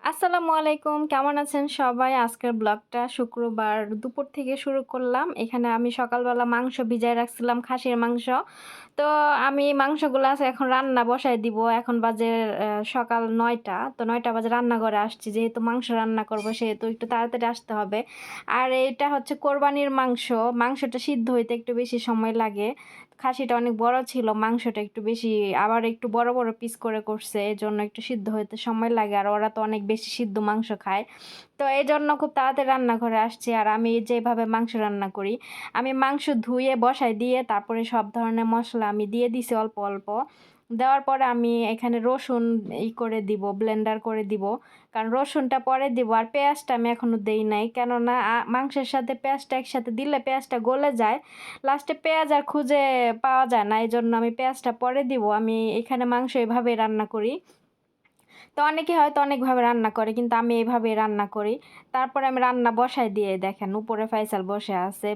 আসসালামু আলাইকুম। কেমন আছেন সবাই? আজকের ব্লগটা শুক্রবার দুপুর থেকে শুরু করলাম। এখানে আমি সকালবেলা মাংস ভিজায় রাখছিলাম, খাসির মাংস। তো আমি মাংসগুলো আছে এখন রান্না বসায় দিব। এখন বাজে সকাল ৯টা। তো ৯টা বাজে রান্নাঘরে আসছি। যেহেতু মাংস রান্না করব সেহেতু একটু তাড়াতাড়ি আসতে হবে। আর এটা হচ্ছে কোরবানির মাংস। মাংসটা সিদ্ধ হইতে একটু বেশি সময় লাগে। খাসিটা অনেক বড় ছিল, মাংসটা একটু বেশি আবার একটু বড়, বড় পিস করে করছে। এজন্য একটু সিদ্ধ হইতে সময় লাগে। আর ওরা তো অনেক বেশি সিদ্ধ মাংস খায়। তো এজন্য খুব তাড়াতাড়ি রান্নাঘরে আসছি। আর আমি যেভাবে মাংস রান্না করি, আমি মাংস ধুয়ে বসায় দিয়ে তারপরে সব ধরনের মসলা আমি দিয়ে দিছি অল্প, অল্প। দেওয়ার পরে আমি এখানে রসুন করে দিব, ব্লেন্ডার করে দিব। কারণ রসুনটা পরে দিব আর পেঁয়াজটা আমি এখনো দেই নাই। কেননা মাংসের সাথে পেঁয়াজটা একসাথে দিলে পেঁয়াজটা গলে যায়। লাস্টে পেঁয়াজ আর খুঁজে পাওয়া যায় না। এজন্য আমি পেঁয়াজটা পরে দিব। আমি এখানে মাংস এভাবেই রান্না করি। তো অনেকে হয়তো অনেকভাবে রান্না করে কিন্তু আমি এভাবেই রান্না করি। তারপরে আমি রান্না বসায় দিয়ে দেখেন উপরে ফাইসাল বসে আছে।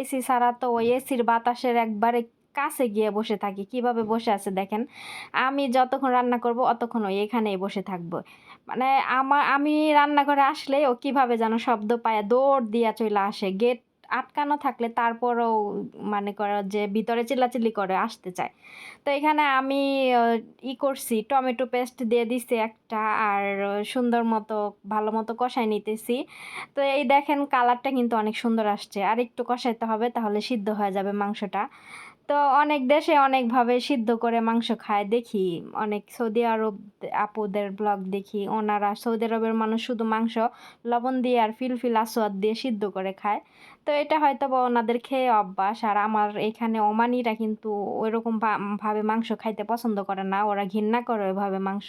এসি ছাড়া তো ওই এসির বাতাসের একবারে কাছে গিয়ে বসে থাকি। কিভাবে বসে আছে দেখেন। আমি যতক্ষণ রান্না করব অতক্ষণ ওই এখানেই বসে থাকবো। মানে আমি রান্নাঘরে আসলেই ও কিভাবে যেন শব্দ পায় দৌড় দিয়া চইলা আসে। গেট আটকানো থাকলে তারপরেও মানে করো যে ভিতরে চিল্লাচিল্লি করে আসতে চায়। তো এখানে আমি আ করছি টমেটো পেস্ট দিয়ে দিছি একটা আর সুন্দর মতো ভালো মতো কষায় নিতেছি। তো এই দেখেন কালারটা কিন্তু অনেক সুন্দর আসছে। আরেকটু কষাইতে হবে তাহলে সিদ্ধ হয়ে যাবে মাংসটা। তো অনেক দেশে অনেকভাবে সিদ্ধ করে মাংস খায় দেখি। অনেক সৌদি আরব আপুদের ব্লগ দেখি। ওনারা সৌদি আরবের মানুষ শুধু মাংস লবণ দিয়ে আর ফিলফিল আসওয়াদ দিয়ে সিদ্ধ করে খায়। তো এটা হয়তোবা ওনাদের খেয়ে অভ্যাস। আর আমার এখানে ওমানিরা কিন্তু ওইরকম ভাবে মাংস খাইতে পছন্দ করে না। ওরা ঘৃণা করে ওইভাবে মাংস।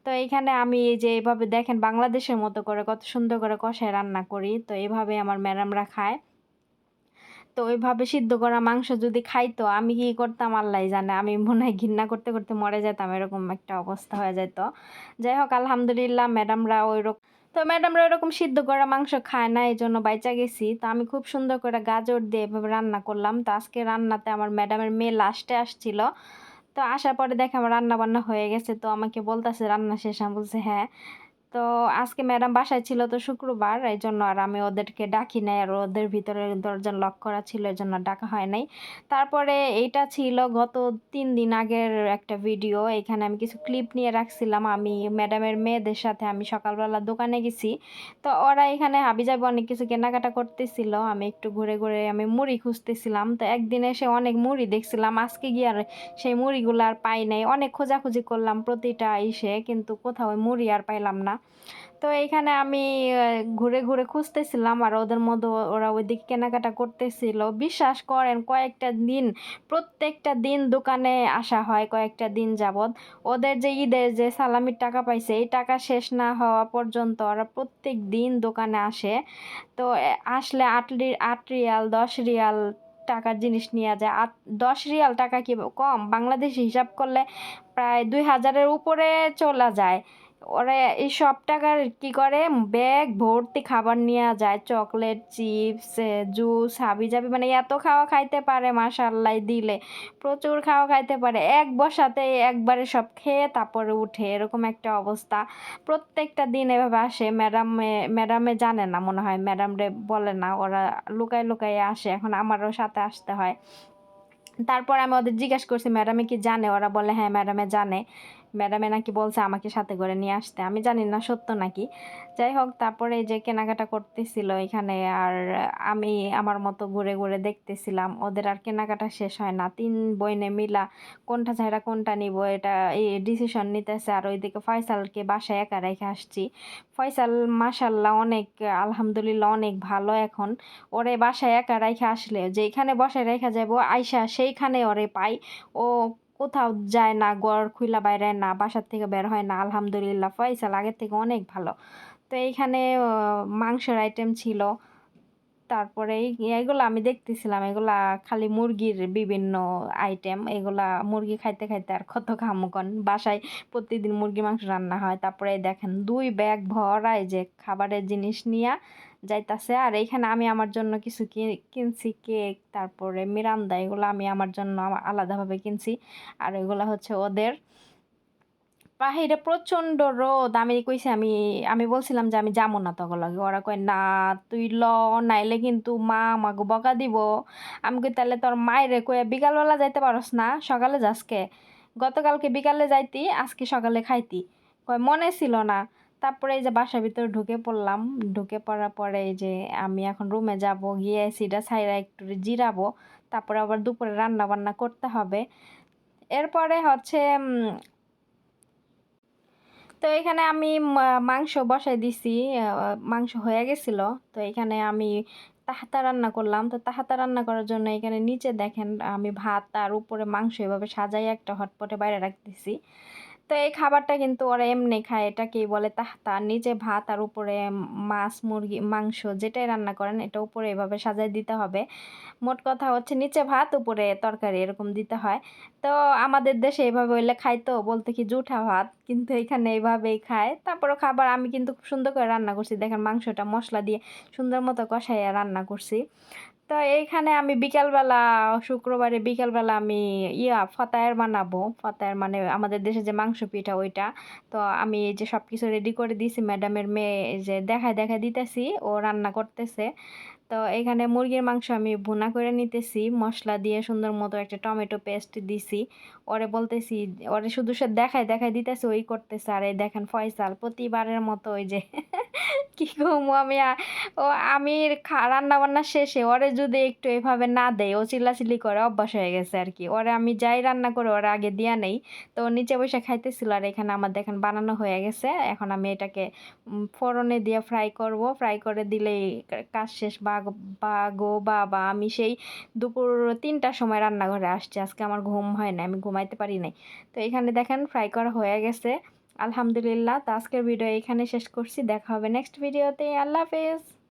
তো এইখানে আমি এই যে এভাবে দেখেন বাংলাদেশের মতো করে কত সুন্দর করে কষায় রান্না করি। তো এভাবে আমার ম্যাডামরা খায়। তো ওইভাবে সিদ্ধ করা মাংস যদি খাইতো আমি কি করতাম আল্লাহই জানে। আমি মনে হয় ঘৃণা করতে, করতে মরে যেতাম এরকম একটা অবস্থা হয়ে যেত। যাই হোক আলহামদুলিল্লাহ ম্যাডামরা ম্যাডামরা ওইরকম সিদ্ধ করা মাংস খায় না এজন্য বাইচা গেছি। তো আমি খুব সুন্দর করে গাজর দিয়ে এভাবে রান্না করলাম। তো আজকে রান্নাতে আমার ম্যাডামের মেয়ে লাস্টে আসছিল। তো আসার পরে দেখে আমার রান্না বান্না হয়ে গেছে। তো আমাকে বলতেছে রান্না শেষ? আমি বলছি হ্যাঁ। তো আজকে ম্যাডাম বাসায় ছিল তো শুক্রবার এইজন্য আর আমি ওদেরকে ডাকি নাই। আর ওদের ভিতরে দরজা লক করা ছিল এজন্য ডাকা হয় নাই। তারপরে এইটা ছিল গত ৩ দিন আগের একটা ভিডিও। এখানে আমি কিছু ক্লিপ নিয়ে রাখছিলাম। আমি ম্যাডামের মেয়েদের সাথে আমি সকালবেলা দোকানে গেছি। তো ওরা এখানে হাবিজাবি অনেক কিছু কেনাকাটা করতেছিল। আমি একটু ঘুরে, ঘুরে আমি মুড়ি খুঁজতেছিলাম। তো একদিন এসে অনেক মুড়ি দেখছিলাম। আজকে গিয়ে আর সেই মুড়িগুলো আর পাই নাই। অনেক খোঁজাখুঁজি করলাম প্রতিটা ইসে কিন্তু কোথাও ওই মুড়ি আর পাইলাম না। তো এইখানে আমি আ ঘুরে, ঘুরে খুঁজতেছিলাম আর ওদের মধ্যে ওরা ওইদিকে কেনাকাটা করতেছিল। বিশ্বাস করেন কয়েকটা দিন প্রত্যেকটা দিন দোকানে আসা হয় কয়েকটা দিন যাবৎ। ওদের যে ঈদের যে সালামির টাকা পাইছে এই টাকা শেষ না হওয়া পর্যন্ত ওরা প্রত্যেকদিন দোকানে আসে। তো আসলে ৮ রিয়াল ১০ রিয়াল টাকার জিনিস নিয়া যায়। ১০ রিয়াল টাকা কি কম? বাংলাদেশী হিসাব করলে প্রায় ২,০০০ এর উপরে চলা যায়। ওরা এই সব টাকার কি করে ব্যাগ ভর্তি খাবার নিয়ে যায়। চকলেট, চিপস, জুস, হাবিজাবি মানে এত খাওয়া খাইতে পারে মাশাআল্লাহ দিলে। প্রচুর খাওয়া খাইতে পারে। এক বসাতে একবারে সব খেয়ে তারপরে উঠে এরকম একটা অবস্থা। প্রত্যেকটা দিন এভাবে আসে। ম্যাডামে জানে না মনে হয়। ম্যাডামরে বলে না। ওরা লুকায়, লুকায় আসে। এখন আমারও সাথে আসতে হয়। তারপর আমি ওদের জিজ্ঞেস করছি ম্যাডামে কি জানে? ওরা বলে হ্যাঁ ম্যাডামে জানে। ম্যাডামে নাকি বলছে আমাকে সাথে করে নিয়ে আসতে। আমি জানি না সত্য নাকি। যাই হোক তারপরে এই যে কেনাকাটা করতেছিল এখানে আর আমি আমার মতো ঘুরে, ঘুরে দেখতেছিলাম। ওদের আর কেনাকাটা শেষ হয় না। ৩ বইনে মিলা কোনটা ছাইড়া কোনটা নিবো এটা এই ডিসিশন নিতেছে। আর ওইদিকে ফয়সালকে বাসায় একা রেখে আসছি। ফয়সাল মাশাআল্লাহ অনেক আলহামদুলিল্লাহ অনেক ভালো এখন। ওরে বাসায় একা রাইখা আসলে যেইখানে বসায় রাইখা যাবো আইসা সেইখানে ওরে পাই। ও কোথাও যায় না, ঘর খুইলা বাইরায় না, বাসার থেকে বের হয় না। আলহামদুলিল্লাহ ফয়সাল আগের থেকে অনেক ভালো। তো এইখানে মাংসের আইটেম ছিল। তারপরে এগুলা আমি দেখতেছিলাম। এগুলা খালি মুরগির বিভিন্ন আইটেম। এগুলা মুরগি খাইতে, খাইতে আর কত খামু কন। বাসায় প্রতিদিন মুরগির মাংস রান্না হয়। তারপরে এই দেখেন ২ ব্যাগ ভরা এই যে খাবারের জিনিস নিয়া যাইতাছে। আর এইখানে আমি আমার জন্য কিছু কিনছি কেক, তারপরে মিরান্দা এগুলা আমি আমার জন্য আলাদাভাবে কিনছি। আর এগুলা হচ্ছে ওদের। বাহিরে প্রচণ্ড রোদ। আমি কইছি আমি বলছিলাম যে আমি যাবো না তখন লাগে। ওরা কয় না তুই নাইলে কিন্তু মা আমাকে বকা দিব। আমি কই তাহলে তোর মায়েরে কয়ে বিকালবেলা যাইতে পারস না, সকালে যাসকে? গতকালকে বিকালে যাইতি, আজকে সকালে খাইতি। কয় মনে ছিল না। তারপরে এই যে বাসার ভিতরে ঢুকে পড়লাম। ঢুকে পড়ার পরে এই যে আমি এখন রুমে যাব, গিয়ে এসিটা ছাইরা একটু জিরাবো। তারপরে আবার দুপুরে রান্না বান্না করতে হবে। এরপরে হচ্ছে তো এখানে আমি মাংস বসাই দিছি। মাংস হয়ে গেছিল। তো এখানে আমি তাহাতা রান্না করলাম। তো তাহাতা রান্না করার জন্য এখানে নিচে দেখেন আমি ভাত আর উপরে মাংস এভাবে সাজাই একটা হটপটে বাইরে রাখতেছি। তো এই খাবারটা কিন্তু ওরা এমনি খায়, এটাকেই বলে তাহতা। নিচে ভাত আর উপরে মাছ মুরগি মাংস যেটাই রান্না করেন এটা উপরে এভাবে সাজাই দিতে হবে। মোট কথা হচ্ছে নিচে ভাত উপরে তরকারি এরকম দিতে হয়। তো আমাদের দেশে এভাবে হইলে খাইতো বলতে কি জুঠা ভাত, কিন্তু এখানে এইভাবেই খায়। তারপরে খাবার আমি কিন্তু খুব সুন্দর করে রান্না করছি, দেখেন মাংসটা মশলা দিয়ে সুন্দর মতো কষাইয়া রান্না করছি। তো এইখানে আমি বিকালবেলা, শুক্রবারে বিকালবেলা আমি ফতায়ের বানাবো। ফতায়ের মানে আমাদের দেশে যে মাংস পিঠা ওইটা। তো আমি এই যে সব কিছু রেডি করে দিয়েছি, ম্যাডামের মেয়ে এই যে দেখায় দেখায় দিতেছি, ও রান্না করতেছে। তো এখানে মুরগির মাংস আমি ভুনা করে নিতেছি মশলা দিয়ে, সুন্দর মতো একটা টমেটো পেস্ট দিছি। ওরে বলতেছি, ওরে শুধু সে দেখায় দেখায় দিতেছে, ওই করতেছে। আর এই দেখেন ফয়সাল প্রতিবারের মতো ওই যে কি কমু আমি ও আমি রান্না বান্না শেষে ওরে যদি একটু এভাবে না দেয়, ও চিল্লাচিল্লি করে, অভ্যাস হয়ে গেছে আর কি। ওরে আমি যাই রান্না করে ওরে আগে দিয়া নেই। তো ও নিচে বসে খাইতেছিল, আর এখানে আমার দেখেন বানানো হয়ে গেছে। এখন আমি এটাকে ফোড়নে দিয়ে ফ্রাই করব। ফ্রাই করে দিলেই কাজ শেষ। বা গো বাবা, আমি সেই দুপুর ৩টার সময় রান্নাঘরে আসছি। আজকে আমার ঘুম হয় না, আমি ঘুমাইতে পারি নাই। তো এখানে দেখেন ফ্রাই করা হয়ে গেছে। আলহামদুলিল্লাহ। তো আজকের ভিডিও এখানে শেষ করছি। দেখা হবে নেক্সট ভিডিওতে। আল্লাহ হাফেজ।